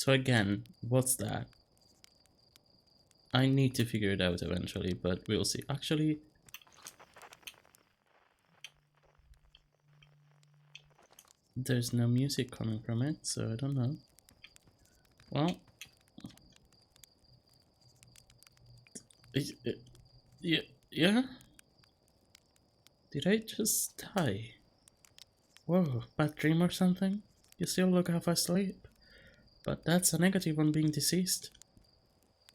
So again, what's that? I need to figure it out eventually, but we'll see. Actually, there's no music coming from it, so I don't know. Well, yeah, yeah. Did I just die? Whoa, bad dream or something? You still look half asleep. But that's a negative on being deceased.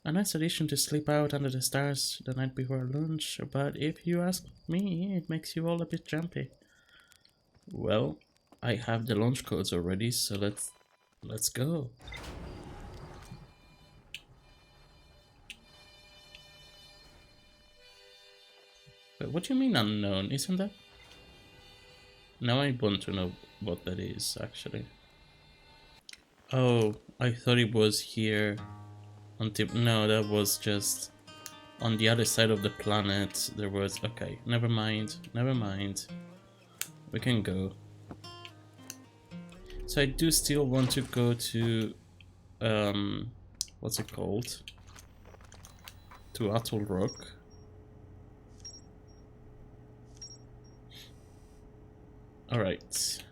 A nice addition to sleep out under the stars the night before lunch, but if you ask me, it makes you all a bit jumpy. Well, I have the launch codes already, so let's go. But what do you mean unknown? Isn't that? Now I want to know what that is, actually. Oh, I thought it was here. No, that was just on the other side of the planet. There was... Okay, never mind. Never mind. We can go. So I do still want to go to... what's it called? To Atoll Rock. Alright.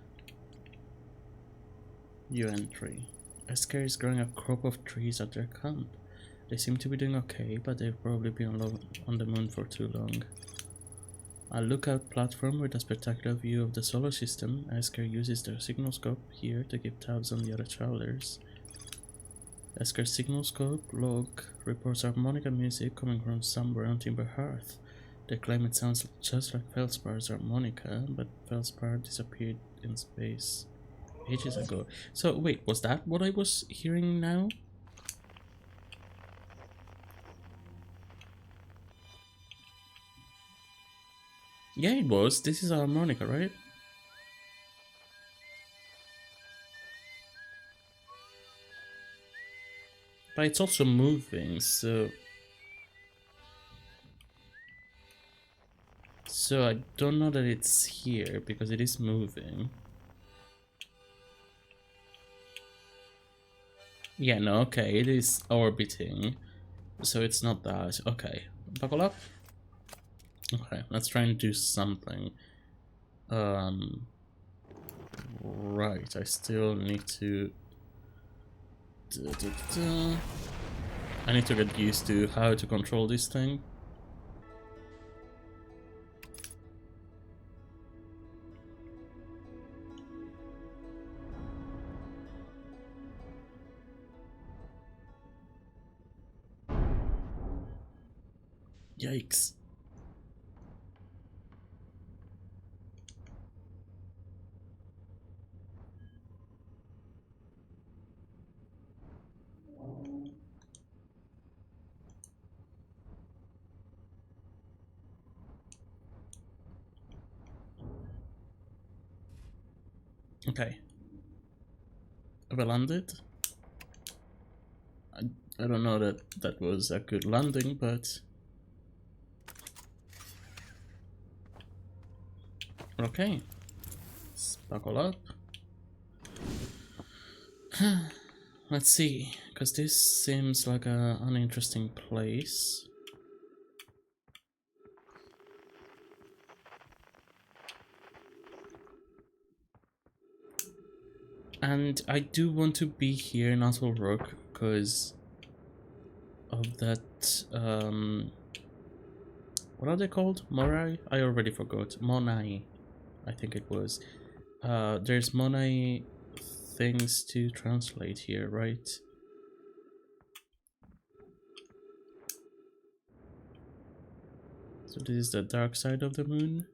New entry. Esker is growing a crop of trees at their camp. They seem to be doing okay, but they've probably been on the moon for too long. A lookout platform with a spectacular view of the solar system. Esker uses their signal scope here to keep tabs on the other travelers. Esker's signal scope log reports harmonica music coming from somewhere on Timber Hearth. They claim it sounds just like Feldspar's harmonica, but Feldspar disappeared in space ages ago. So wait, was that what I was hearing now? Yeah, it was. This is a harmonica, right? But it's also moving, so I don't know that it's here because it is moving. Yeah, no, okay, it is orbiting, so it's not that. Okay, buckle up. Okay, let's try and do something. Right, I still need to... I need to get used to how to control this thing. Yikes. Okay. Have I landed? I don't know that that was a good landing, but... Okay. Let's buckle up. Let's see, because this seems like an interesting place. And I do want to be here in Atoll Rock because of that, what are they called? Morai? I already forgot. Monai, I think it was. There's Monai things to translate here, right? So this is the dark side of the moon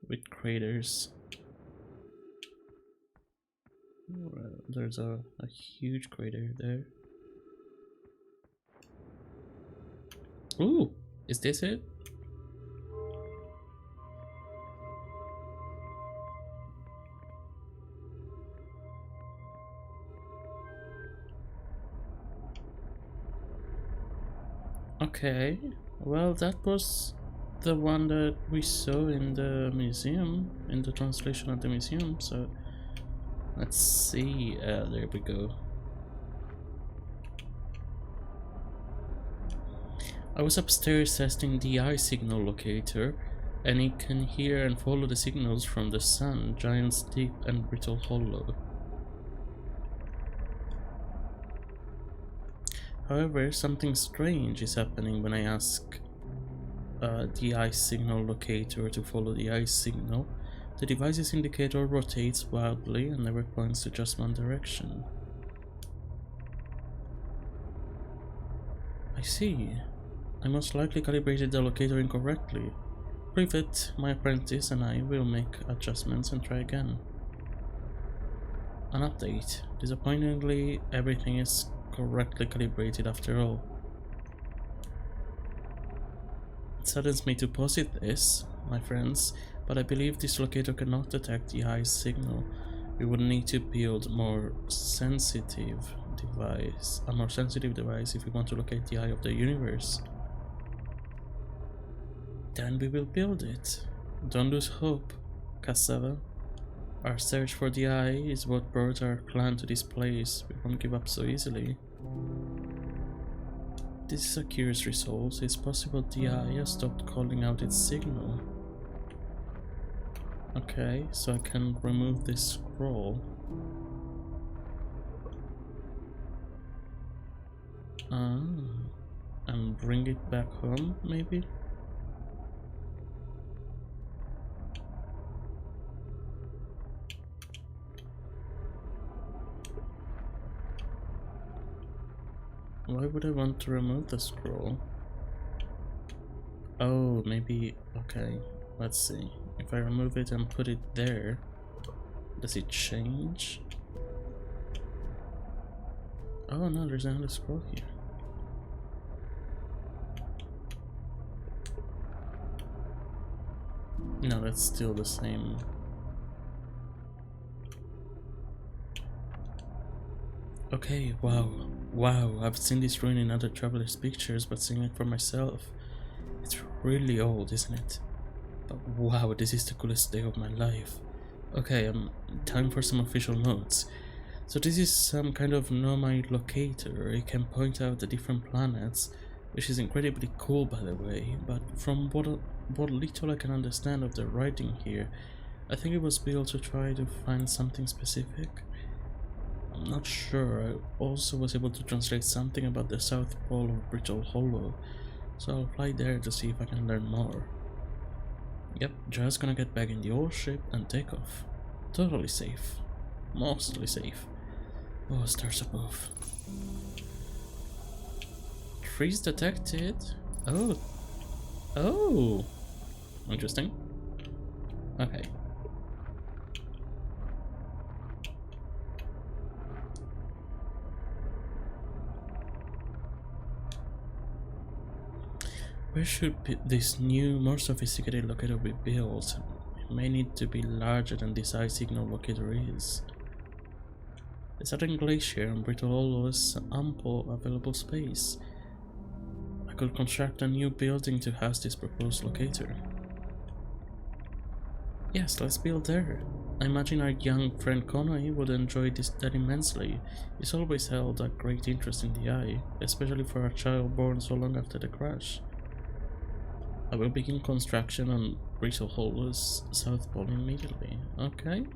with craters. There's a huge crater there. Ooh, is this it? Okay, well that was the one that we saw in the museum, in the translation at the museum, so let's see, there we go. I was upstairs testing the eye signal locator, and it can hear and follow the signals from the sun, Giant's Deep, and Brittle Hollow. However, something strange is happening when I ask the eye signal locator to follow the eye signal. The device's indicator rotates wildly and never points to just one direction. I see. I most likely calibrated the locator incorrectly. Privet, my apprentice, and I will make adjustments and try again. An update. Disappointingly, everything is correctly calibrated after all. It saddens me to posit this, my friends, but I believe this locator cannot detect the eye signal. We would need to build a more sensitive device if we want to locate the eye of the universe. Then we will build it. Don't lose hope, Cassava. Our search for the eye is what brought our clan to this place. We won't give up so easily. This is a curious result. It's possible the eye has stopped calling out its signal. Okay, so I can remove this scroll. And bring it back home, maybe? Why would I want to remove the scroll? Oh, maybe... okay, let's see. If I remove it and put it there, does it change? Oh no, there's another scroll here. No, that's still the same. Okay, wow. Wow, I've seen this ruin in other travelers' pictures, but seeing it for myself, it's really old, isn't it? But wow, this is the coolest day of my life. Okay, time for some official notes. So this is some kind of nomad locator. It can point out the different planets, which is incredibly cool, by the way, but from what little I can understand of the writing here, I think it was built to try to find something specific. I'm not sure. I also was able to translate something about the South Pole of Brittle Hollow, so I'll fly there to see if I can learn more. Yep, just gonna get back in the old ship and take off. Totally safe. Mostly safe. Oh, stars above. Trees detected. Oh. Oh. Interesting. Okay. Where should this new, more sophisticated locator be built? It may need to be larger than this eye signal locator is. The Southern Glacier and Brittle Hollow has ample available space. I could construct a new building to house this proposed locator. Yes, let's build there. I imagine our young friend Conway would enjoy that immensely. He's always held a great interest in the eye, especially for a child born so long after the crash. I will begin construction on Brittle Hollow's South Pole immediately. Okay.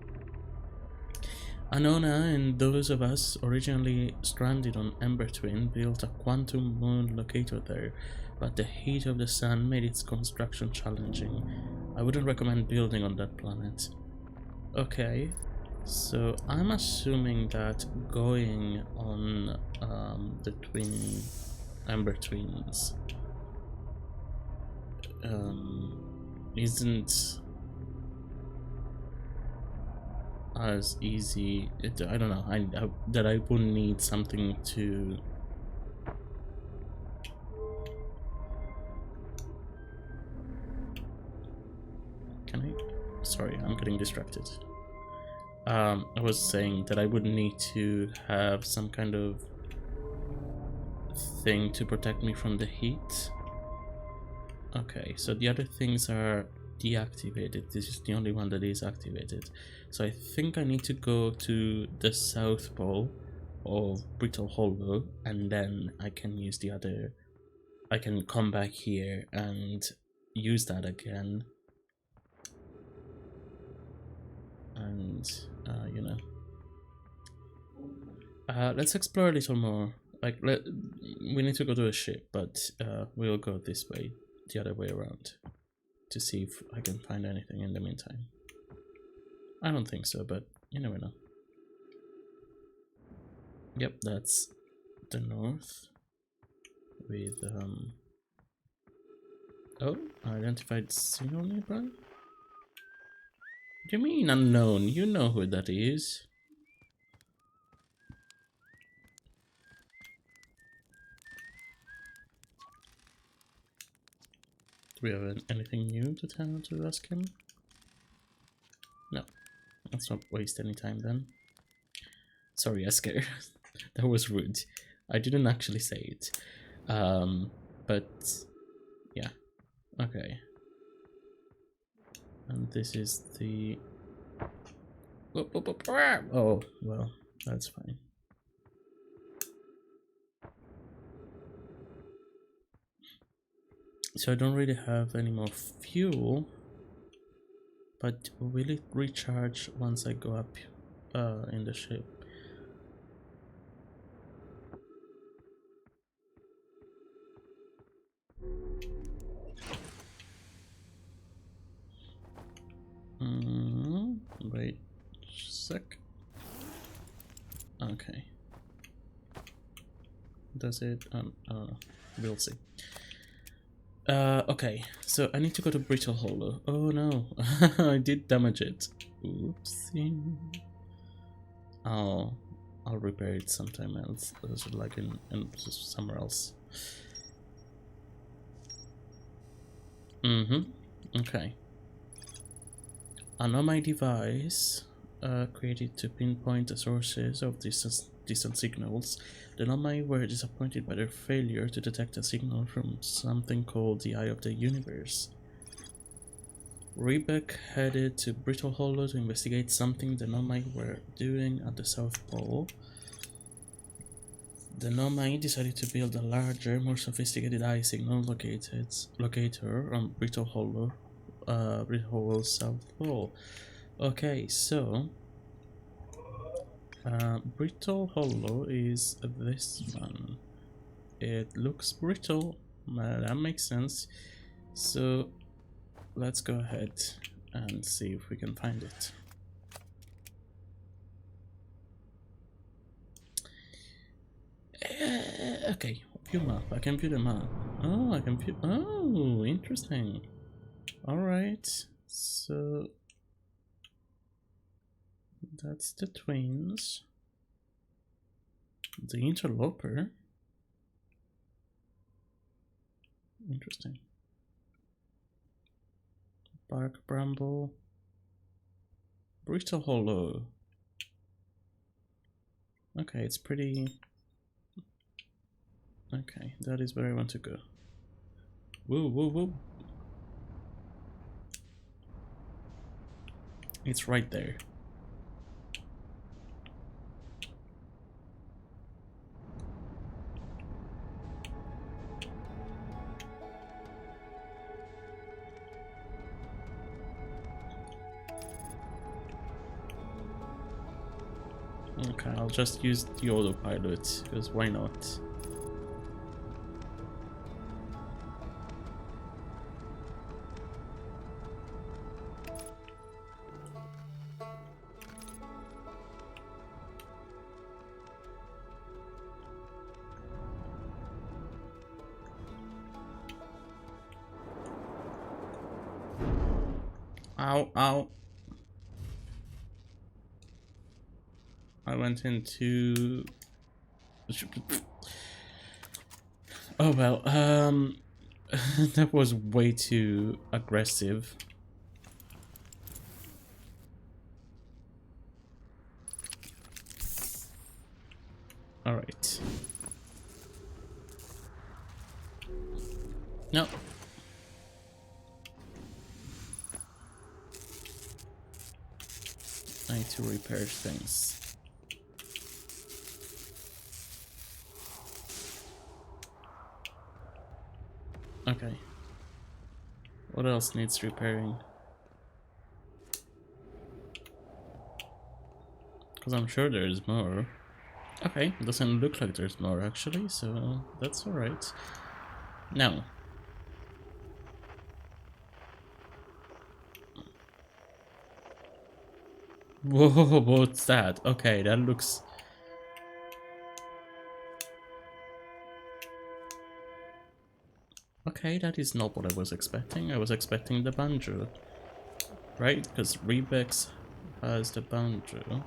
Anona and those of us originally stranded on Ember Twin built a quantum moon locator there, but the heat of the sun made its construction challenging. I wouldn't recommend building on that planet. Okay, so I'm assuming that going on the Ember Twins isn't as easy. I don't know. That I would need something to. Can I? Sorry, I'm getting distracted. I was saying that I would need to have some kind of thing to protect me from the heat. Okay, so the other things are deactivated. This is the only one that is activated. So I think I need to go to the South Pole of Brittle Hollow, and then I can use the other I can come back here and use that again. And, you know. Let's explore a little more. Like, we need to go to a ship, but we'll go this way, the other way around, to see if I can find anything in the meantime. I don't think so, but you never know. Yep, that's the north with oh, identified signal nearby. What do you mean unknown? You know who that is. Do we have anything new to ask him? No. Let's not waste any time then. Sorry, Esker. That was rude. I didn't actually say it. But yeah. Okay. And this is the... Oh, well, that's fine. So I don't really have any more fuel. But will it recharge once I go up in the ship? Wait a sec. Okay. Does it? I don't know. We'll see. Okay, so I need to go to Brittle Hollow. Oh no, I did damage it. Oopsie. I'll repair it sometime else, like in somewhere else. Okay. On my device, created to pinpoint the sources of distant signals, the Nomai were disappointed by their failure to detect a signal from something called the Eye of the Universe. Rebeck headed to Brittle Hollow to investigate something the Nomai were doing at the South Pole. The Nomai decided to build a larger, more sophisticated eye signal locator on Brittle Hollow's South Pole. Okay, so Brittle Hollow is this one. It looks brittle, that makes sense. So let's go ahead and see if we can find it. Okay, view map. I can view the map. Oh, I can view. Oh, interesting. All right, so that's the twins. The interloper. Interesting. Bark Bramble. Brittle Hollow. Okay, it's pretty... Okay, that is where I want to go. Woo, woo, woo. It's right there. Okay, I'll just use the autopilot, because why not? Ow, ow. I went into... Oh well, that was way too aggressive. Alright. No. I need to repair things. Okay. What else needs repairing? Because I'm sure there's more. Okay, doesn't look like there's more actually, so that's alright. Now. Whoa, what's that? Okay, that looks... Okay, that is not what I was expecting. I was expecting the banjo. Right? Because Rebex has the banjo.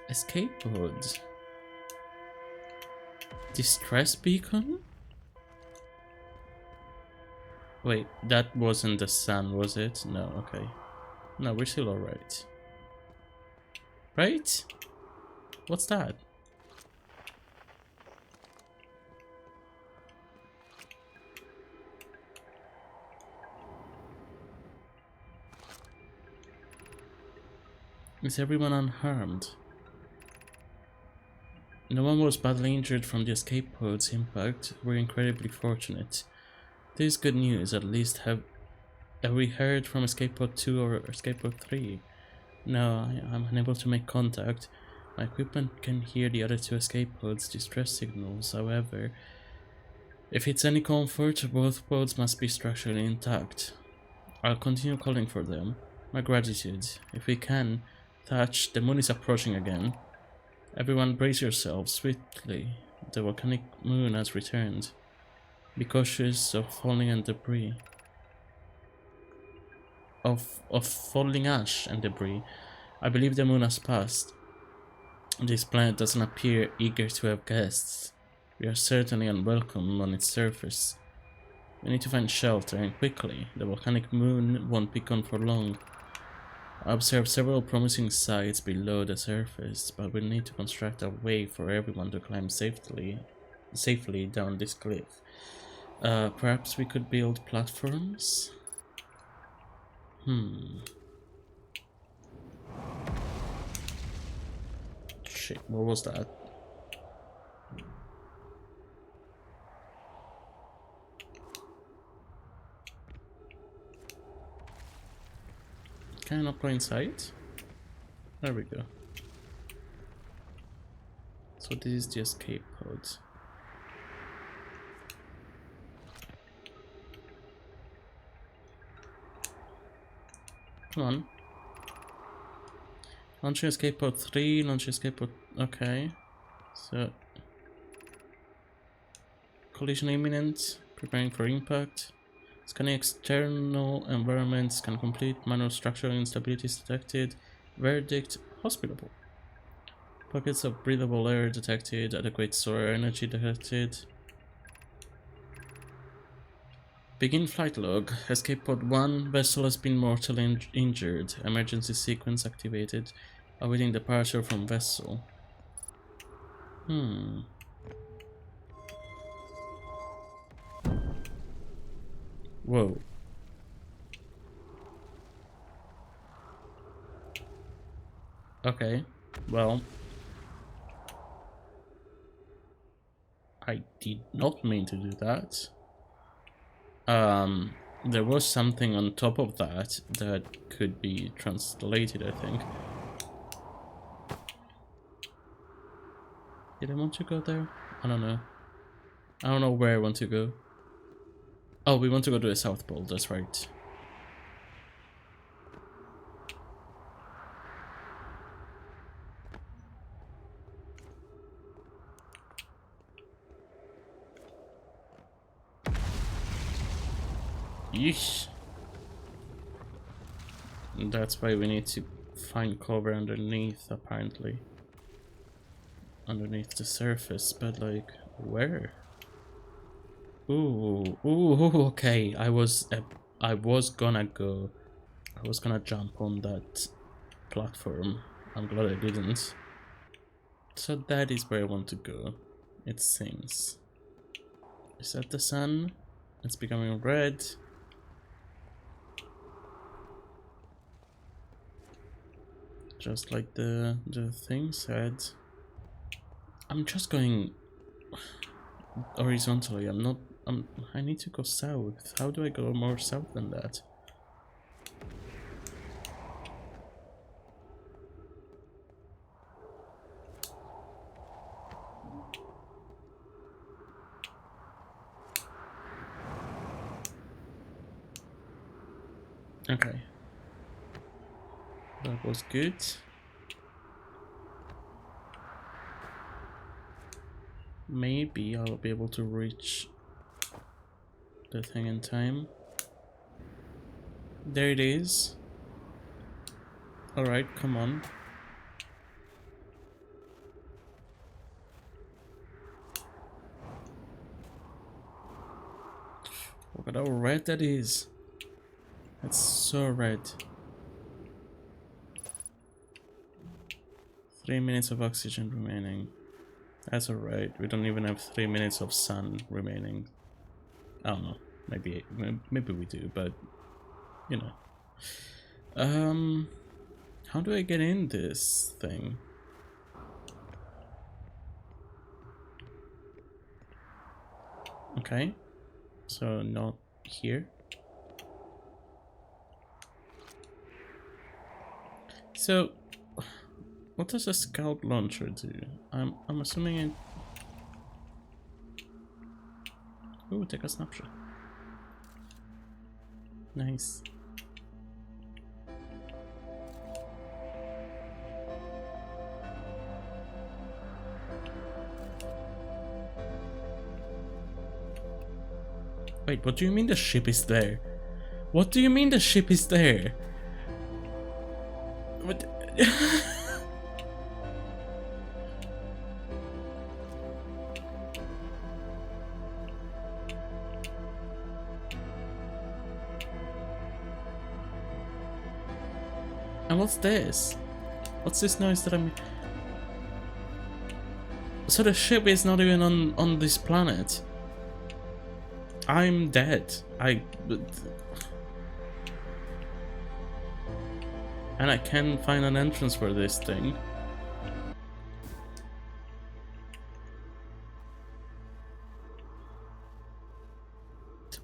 Escape pod. Distress beacon? Wait, that wasn't the sun, was it? No, okay. No, we're still alright. Right? What's that? Is everyone unharmed? No one was badly injured from the escape pod's impact. We're incredibly fortunate. This is good news, at least have we heard from escape pod 2 or escape pod 3? No, I'm unable to make contact. My equipment can hear the other two escape pods' distress signals, however. If it's any comfort, both pods must be structurally intact. I'll continue calling for them. My gratitude. If we can, Thatch, the moon is approaching again. Everyone brace yourselves swiftly. The volcanic moon has returned. Be cautious of falling and debris. Of falling ash and debris. I believe the moon has passed. This planet doesn't appear eager to have guests. We are certainly unwelcome on its surface. We need to find shelter, and quickly. The volcanic moon won't be gone for long. I observed several promising sites below the surface, but we'll need to construct a way for everyone to climb safely down this cliff. Perhaps we could build platforms? Shit, what was that? Can I not go inside? There we go. So this is the escape pod. Come on. Launching escape pod 3, launching escape pod... Okay. So... Collision imminent, preparing for impact. Scanning external environments can complete. Manual structural instabilities detected. Verdict, hospitable. Pockets of breathable air detected. Adequate solar energy detected. Begin flight log. Escape pod 1. Vessel has been mortally injured. Emergency sequence activated. Awaiting departure from vessel. Whoa. Okay. Well. I did not mean to do that. There was something on top of that that could be translated, I think. Did I want to go there? I don't know. I don't know where I want to go. Oh, we want to go to the South Pole, that's right. Yeesh. That's why we need to find cover underneath, apparently. Underneath the surface, but like, where? Ooh, okay. I was gonna jump on that platform. I'm glad I didn't. So that is where I want to go. It seems. Is that the sun? It's becoming red. just like the thing said. I'm just going horizontally. I'm not. I need to go south. How do I go more south than that? Okay. That was good. Maybe I'll be able to reach the thing in time. There it is. Alright, come on. Look at how red that is. That's so red. 3 minutes of oxygen remaining. That's alright. We don't even have 3 minutes of sun remaining. I don't know. Maybe we do, but you know. How do I get in this thing? Okay. So not here. So what does a scout launcher do? I'm assuming it. Ooh, take a snapshot. Nice. Wait, what do you mean the ship is there? What do you mean the ship is there? What? And what's this? What's this noise that I'm... So the ship is not even on this planet. I'm dead. And I can't find an entrance for this thing.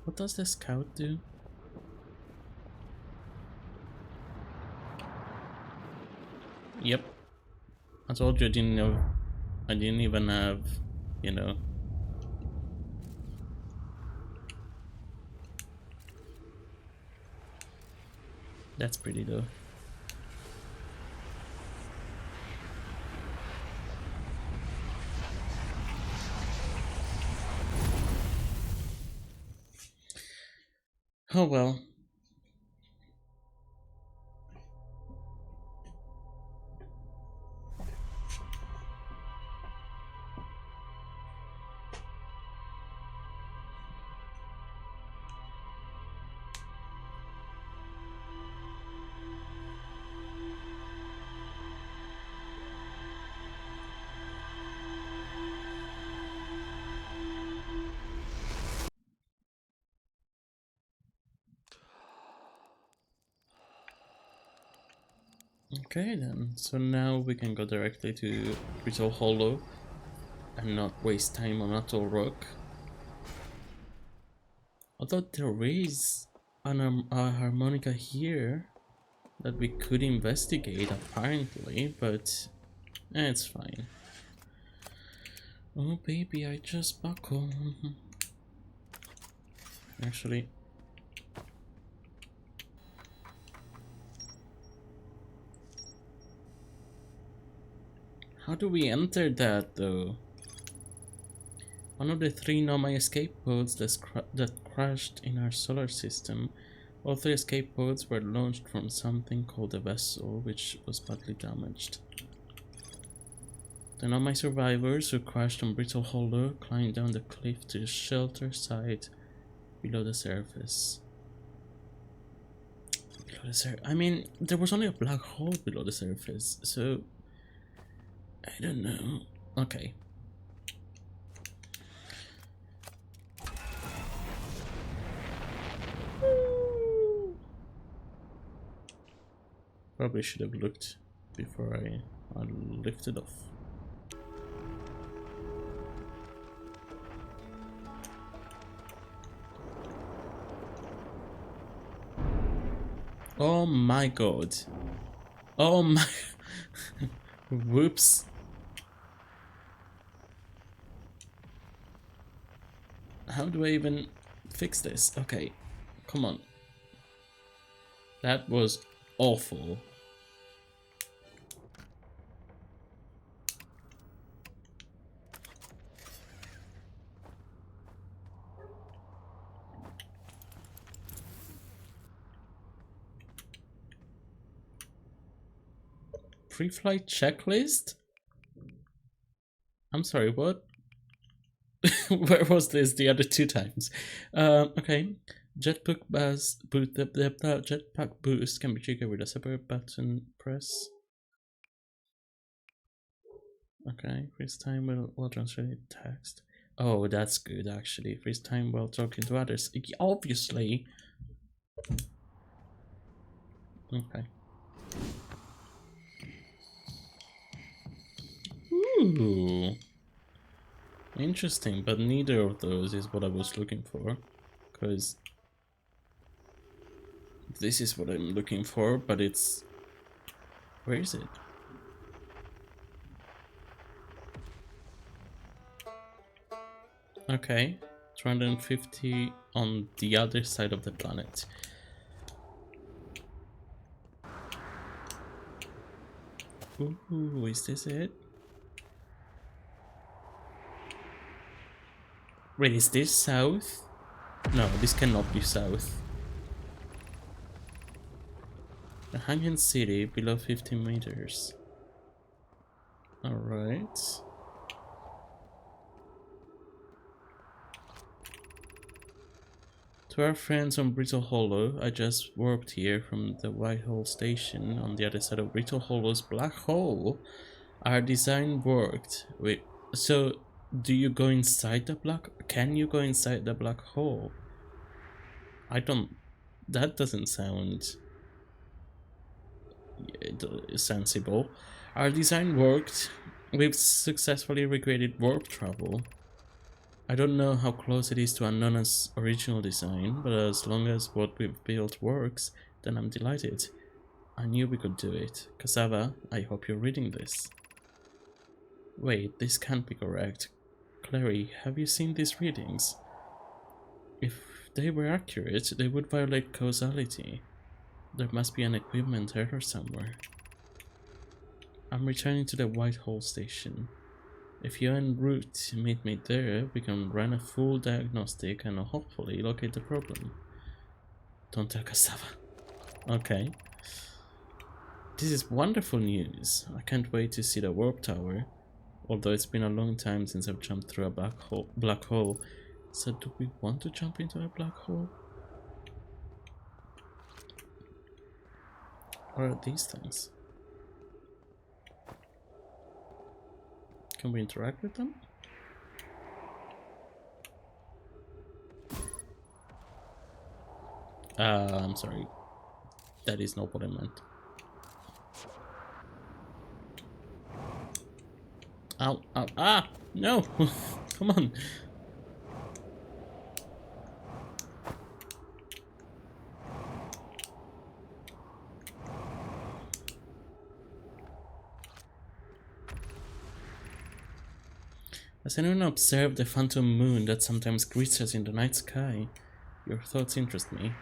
What does the scout do? Yep. I told you I didn't know. I didn't even have, you know. That's pretty though. Oh well. Okay then, so now we can go directly to Crystal Hollow and not waste time on Atoll Rock. Although there is a harmonica here that we could investigate apparently, but it's fine. Oh baby, I just buckled. Actually, how do we enter that though? One of the 3 Nomai escape pods that crashed in our solar system. All 3 escape pods were launched from something called a vessel, which was badly damaged. The Nomai survivors who crashed on Brittle Hollow climbed down the cliff to the shelter site below the surface. I mean, there was only a black hole below the surface, so I don't know. Okay. Probably should have looked before I lift it off. Oh my god. Oh my... Whoops. How do I even fix this? Okay, come on. That was awful. Pre-flight checklist? I'm sorry, what? Where was this the other 2 times? Okay. Jetpack jetpack boost can be triggered with a separate button press. Okay, freeze time while translating text. Oh, that's good actually. Freeze time while talking to others. Obviously. Okay. Ooh. Interesting, but neither of those is what I was looking for. Because this is what I'm looking for, but it's... Where is it? Okay, 250 on the other side of the planet. Ooh, is this it? Wait, is this south? No, this cannot be south. A hanging city below 50 meters. Alright. To our friends on Brittle Hollow, I just warped here from the Whitehall station on the other side of Brittle Hollow's black hole. Our design worked. Wait, so do you go inside the black... Can you go inside the black hole? I don't... That doesn't sound... sensible. Our design worked. We've successfully recreated warp travel. I don't know how close it is to Anona's original design, but as long as what we've built works, then I'm delighted. I knew we could do it. Cassava, I hope you're reading this. Wait, this can't be correct. Clary, have you seen these readings? If they were accurate, they would violate causality. There must be an equipment error somewhere. I'm returning to the Whitehall station. If you en route meet me there, we can run a full diagnostic and hopefully locate the problem. Don't tell Cassava. Okay. This is wonderful news. I can't wait to see the warp tower. Although it's been a long time since I've jumped through a black hole. So do we want to jump into a black hole? What are these things? Can we interact with them? I'm sorry. That is not what I meant. Ow, ow, ah! No! Come on! Has anyone observed the phantom moon that sometimes greets us in the night sky? Your thoughts interest me.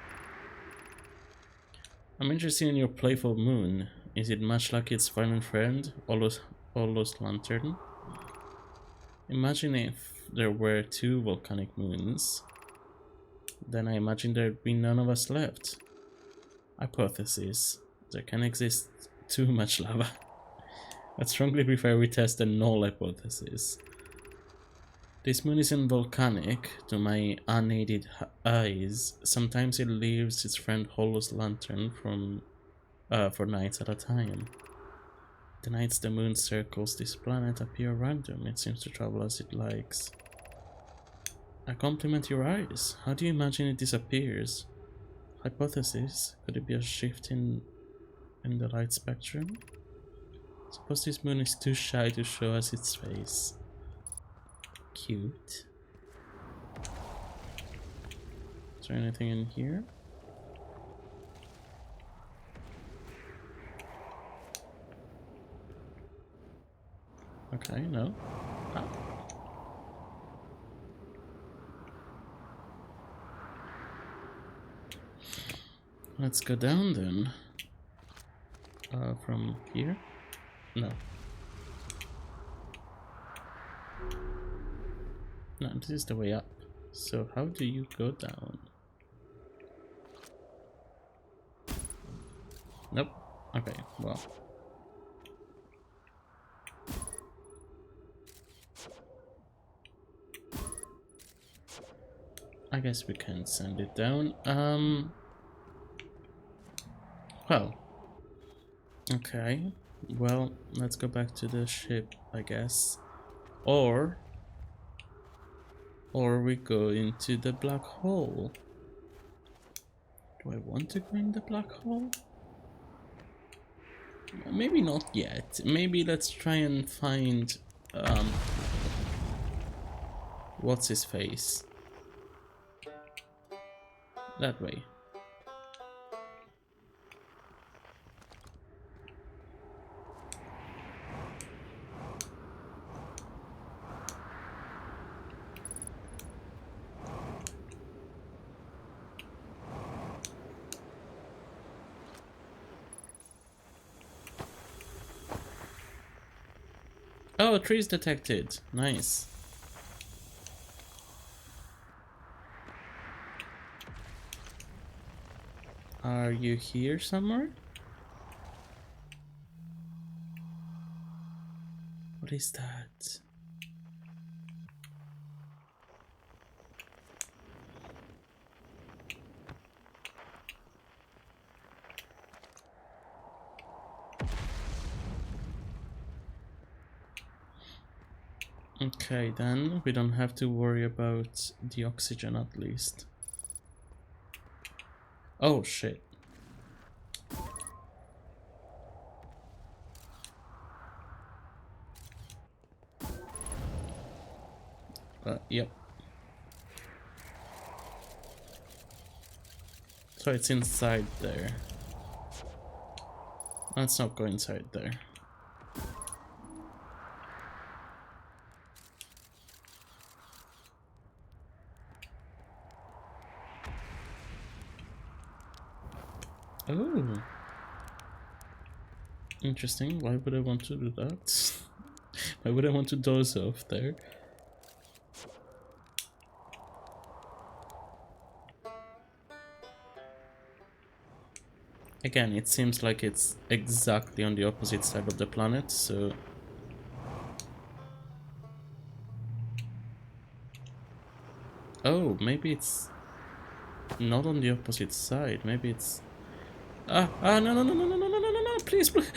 I'm interested in your playful moon. Is it much like its violent friend, Olos Lantern? Imagine if there were 2 volcanic moons. Then I imagine there'd be none of us left. Hypothesis. There can exist too much lava. I strongly prefer we test the null hypothesis. This moon isn't volcanic, to my unaided eyes. Sometimes it leaves its friend Holos Lantern for nights at a time. The nights the moon circles this planet appear random. It seems to travel as it likes. I compliment your eyes. How do you imagine it disappears? Hypothesis, could it be a shift in the light spectrum? Suppose this moon is too shy to show us its face. Cute. Is there anything in here? Okay, no. Ah. Let's go down then. From here? No. No, this is the way up. So how do you go down? Nope. Okay, well. I guess we can send it down. Well. Okay. Well, let's go back to the ship, I guess. Or we go into the black hole. Do I want to go in the black hole? Maybe not yet. Maybe let's try and find what's his face? That way. Oh, trees detected. Nice. Are you here somewhere? What is that? Okay, then we don't have to worry about the oxygen at least. Oh shit. Yep. So it's inside there. Let's not go inside there. Oh. Interesting. Why would I want to do that? Why would I want to doze off there? Again, it seems like it's exactly on the opposite side of the planet, so... Oh, maybe it's not on the opposite side. Maybe it's... no, no, no, no, no, no, no, no, no, no, please, please.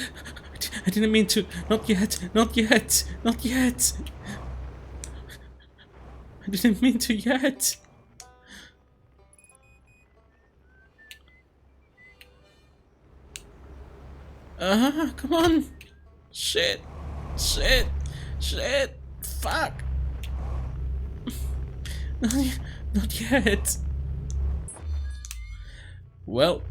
I didn't mean to. Not yet, not yet, not yet. I didn't mean to yet. Come on. Shit, shit, shit, fuck. Not yet. Well.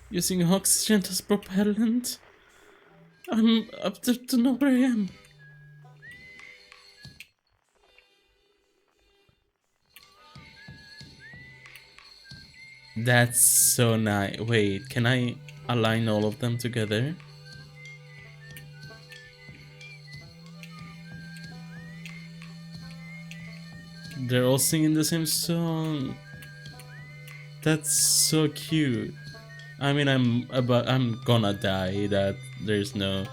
Using oxygen as propellant? I'm up to know where I am. That's so nice. Wait, can I align all of them together? They're all singing the same song. That's so cute. I mean, I'm gonna die. That there's no.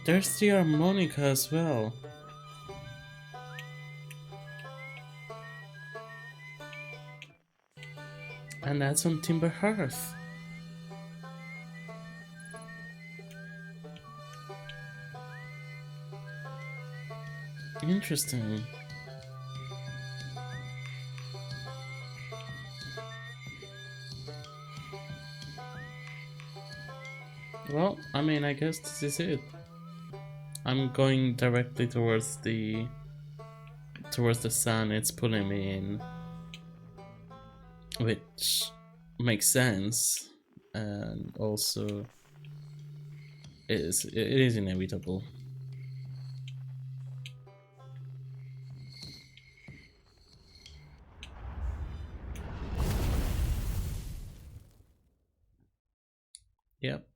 There's the harmonica as well. And that's on Timber Hearth. Interesting. Well, I mean, I guess this is it. I'm going directly towards the sun. It's pulling me in, which makes sense, and also it is inevitable. Yep.